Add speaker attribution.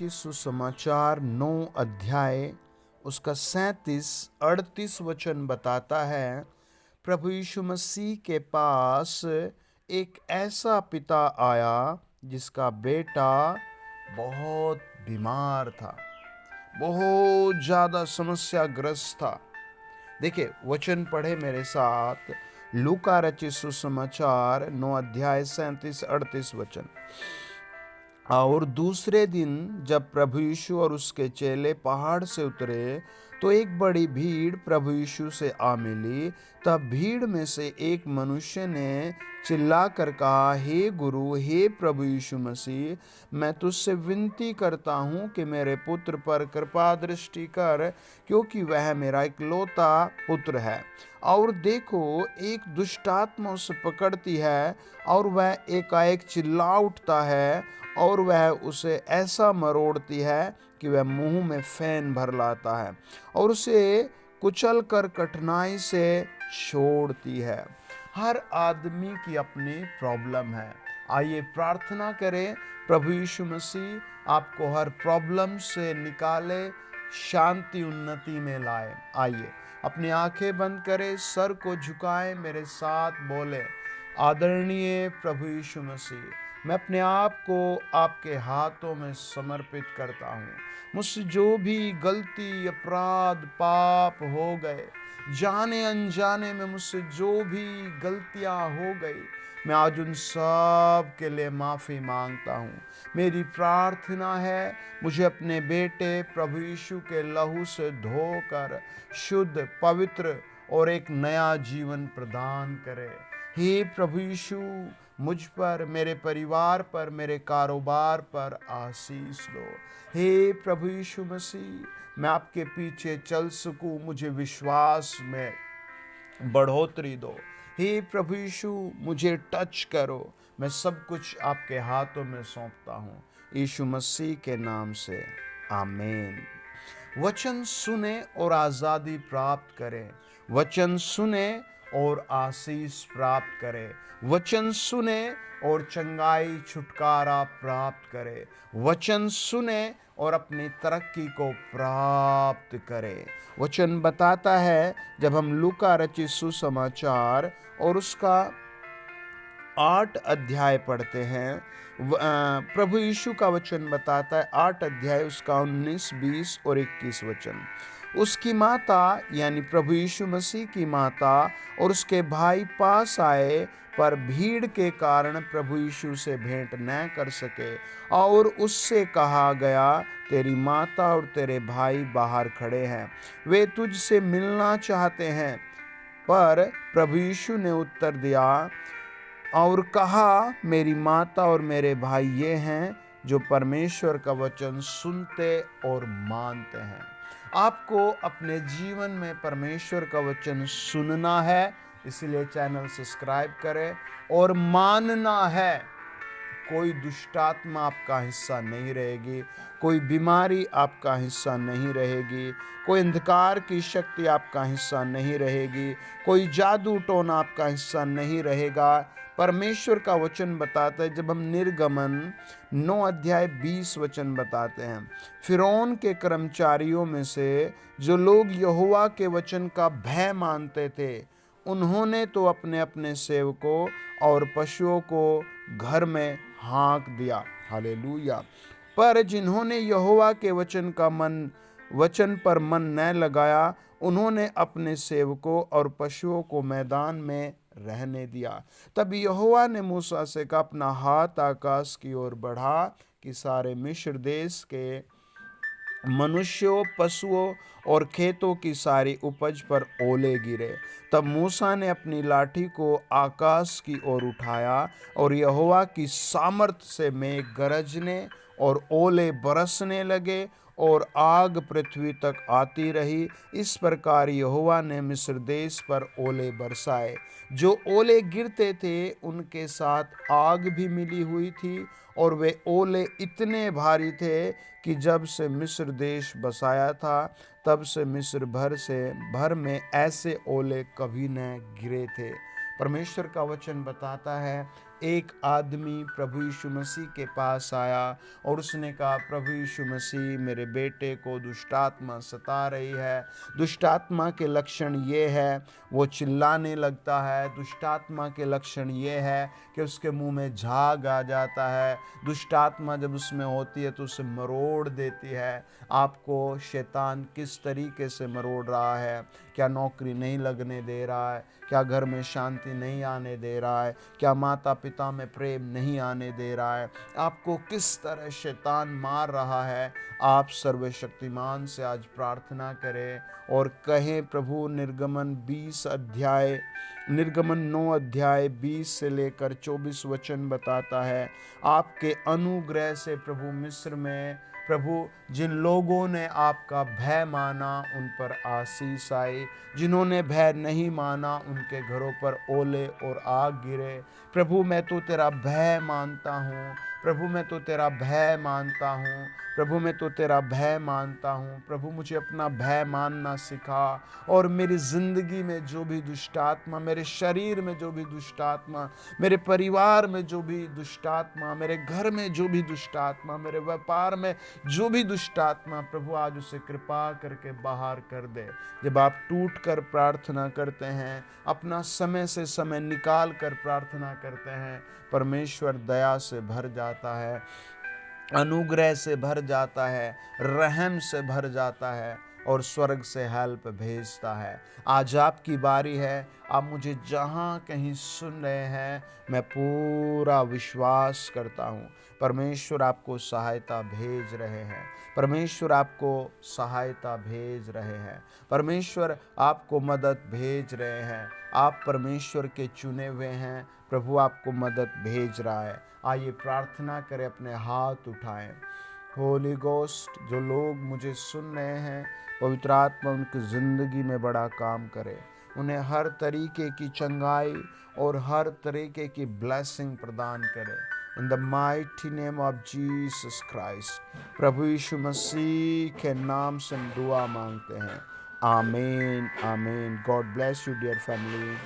Speaker 1: रचित सुसमाचार 9 अध्याय उसका 37-38 वचन बताता है, प्रभु यीशु मसीह के पास एक ऐसा पिता आया जिसका बेटा बहुत बीमार था, बहुत ज़्यादा समस्याग्रस्त था। देखिए वचन पढ़े मेरे साथ, लूका रचित सुसमाचार 9 अध्याय 37-38 वचन। और दूसरे दिन जब प्रभु यीशु और उसके चेले पहाड़ से उतरे तो एक बड़ी भीड़ प्रभु यीशु से आ मिली। तब भीड़ में से एक मनुष्य ने चिल्लाकर कहा, हे गुरु, हे प्रभु यीशु मसीह, मैं तुझसे विनती करता हूँ कि मेरे पुत्र पर कृपा दृष्टि कर, क्योंकि वह मेरा इकलौता पुत्र है। और देखो, एक दुष्ट आत्मा उसे पकड़ती है और वह एकाएक चिल्ला उठता है और वह उसे ऐसा मरोड़ती है कि वह मुंह में फैन भर लाता है और उसे कुचल कर कठिनाई से छोड़ती है। हर आदमी की अपनी प्रॉब्लम है। आइए प्रार्थना करें, प्रभु यीशु मसीह आपको हर प्रॉब्लम से निकाले, शांति उन्नति में लाए। आइए अपनी आंखें बंद करें, सर को झुकाएं, मेरे साथ बोले, आदरणीय प्रभु यीशु मसीह, मैं अपने आप को आपके हाथों में समर्पित करता हूँ। मुझसे जो भी गलती, अपराध, पाप हो गए, जाने अनजाने में मुझसे जो भी गलतियाँ हो गई, मैं आज उन सब के लिए माफ़ी मांगता हूँ। मेरी प्रार्थना है, मुझे अपने बेटे प्रभु यीशु के लहू से धोकर शुद्ध, पवित्र और एक नया जीवन प्रदान करे। हे प्रभु यीशु, मुझ पर, मेरे परिवार पर, मेरे कारोबार पर आशीष दो। हे प्रभु यीशु मसीह, मैं आपके पीछे चल सकूं, मुझे विश्वास में बढ़ोतरी दो। हे प्रभु यीशु, मुझे टच करो, मैं सब कुछ आपके हाथों में सौंपता हूँ, यीशु मसीह के नाम से, आमीन। वचन सुने और आज़ादी प्राप्त करें। वचन सुने और आशीष प्राप्त करें। वचन सुने और चंगाई, छुटकारा प्राप्त करें। वचन सुने और अपनी तरक्की को प्राप्त करें। वचन बताता है, जब हम लूका रचित सुसमाचार और उसका 8 अध्याय पढ़ते हैं, प्रभु यीशु का वचन बताता है, 8 अध्याय उसका 19, 20 और 21 वचन। उसकी माता यानी प्रभु यीशु मसीह की माता और उसके भाई पास आए, पर भीड़ के कारण प्रभु यीशु से भेंट न कर सके। और उससे कहा गया, तेरी माता और तेरे भाई बाहर खड़े हैं, वे तुझसे मिलना चाहते हैं। पर प्रभु यीशु ने उत्तर दिया और कहा, मेरी माता और मेरे भाई ये हैं जो परमेश्वर का वचन सुनते और मानते हैं। आपको अपने जीवन में परमेश्वर का वचन सुनना है, इसलिए चैनल सब्सक्राइब करें, और मानना है। कोई दुष्टात्मा आपका हिस्सा नहीं रहेगी, कोई बीमारी आपका हिस्सा नहीं रहेगी, कोई अंधकार की शक्ति आपका हिस्सा नहीं रहेगी, कोई जादू टोना आपका हिस्सा नहीं रहेगा। परमेश्वर का वचन बताता है, जब हम निर्गमन 9 अध्याय 20 वचन बताते हैं, फिरौन के कर्मचारियों में से जो लोग यहोवा के वचन का भय मानते थे, उन्होंने तो अपने अपने सेवकों और पशुओं को घर में हाँक दिया। हालेलुया। पर जिन्होंने यहोवा के वचन पर मन न लगाया, उन्होंने अपने सेवकों और पशुओं को मैदान में रहने दिया। तब यहोवा ने मूसा से कहा, अपना हाथ आकाश की ओर बढ़ा कि सारे मिस्र देश के मनुष्यों, पशुओं और खेतों की सारी उपज पर ओले गिरे। तब मूसा ने अपनी लाठी को आकाश की ओर उठाया और यहोवा की सामर्थ से मेघ गरजने और ओले बरसने लगे और आग पृथ्वी तक आती रही। इस प्रकार यहोवा ने मिस्र देश पर ओले बरसाए। जो ओले गिरते थे उनके साथ आग भी मिली हुई थी, और वे ओले इतने भारी थे कि जब से मिस्र देश बसाया था, तब से मिस्र भर में ऐसे ओले कभी न गिरे थे। परमेश्वर का वचन बताता है, एक आदमी प्रभु यीशु मसीह के पास आया और उसने कहा, प्रभु यीशु मसीह, मेरे बेटे को दुष्ट आत्मा सता रही है। दुष्ट आत्मा के लक्षण ये है, वो चिल्लाने लगता है। दुष्ट आत्मा के लक्षण ये है कि उसके मुंह में झाग आ जाता है। दुष्ट आत्मा जब उसमें होती है तो उसे मरोड़ देती है। आपको शैतान किस तरीके से मरोड़ रहा है? क्या नौकरी नहीं लगने दे रहा है? क्या घर में शांति नहीं आने दे रहा है? क्या माता पिता में प्रेम नहीं आने दे रहा है? आपको किस तरह शैतान मार रहा है? आप सर्वशक्तिमान से आज प्रार्थना करें और कहें, प्रभु, निर्गमन 9 अध्याय 20 से लेकर 24 वचन बताता है, आपके अनुग्रह से प्रभु मिस्र में, प्रभु, जिन लोगों ने आपका भय माना उन पर आशीष आई, जिन्होंने भय नहीं माना उनके घरों पर ओले और आग गिरे। प्रभु, मैं तो तेरा भय मानता हूँ। प्रभु, मैं तो तेरा भय मानता हूँ। प्रभु, मैं तो तेरा भय मानता हूँ। प्रभु, मुझे अपना भय मानना सिखा और मेरी ज़िंदगी में जो भी दुष्ट आत्मा, मेरे शरीर में जो भी दुष्ट आत्मा, मेरे परिवार में जो भी दुष्ट आत्मा, मेरे घर में जो भी दुष्ट आत्मा, मेरे व्यापार में जो भी दुष्ट आत्मा, प्रभु आज उसे कृपा करके बाहर कर दे। जब आप टूट कर प्रार्थना करते हैं, अपना समय से समय निकाल कर प्रार्थना करते हैं, परमेश्वर दया से भर जाता है, अनुग्रह से भर जाता है, रहम से भर जाता है और स्वर्ग से हेल्प भेजता है। आज आपकी बारी है। आप मुझे जहाँ कहीं सुन रहे हैं, मैं पूरा विश्वास करता हूँ परमेश्वर आपको सहायता भेज रहे हैं। परमेश्वर आपको सहायता भेज रहे हैं। परमेश्वर आपको मदद भेज रहे हैं। आप परमेश्वर के चुने हुए हैं। प्रभु आपको मदद भेज रहा है। आइए प्रार्थना करें, अपने हाथ उठाएं। होली गोस्ट, जो लोग मुझे सुन रहे हैं, पवित्र आत्मा उनकी ज़िंदगी में बड़ा काम करे, उन्हें हर तरीके की चंगाई और हर तरीके की ब्लेसिंग प्रदान करे। In the mighty name of Jesus Christ, प्रभु यीशु मसीह के नाम से दुआ मांगते हैं। आमीन, आमीन। God bless you dear family.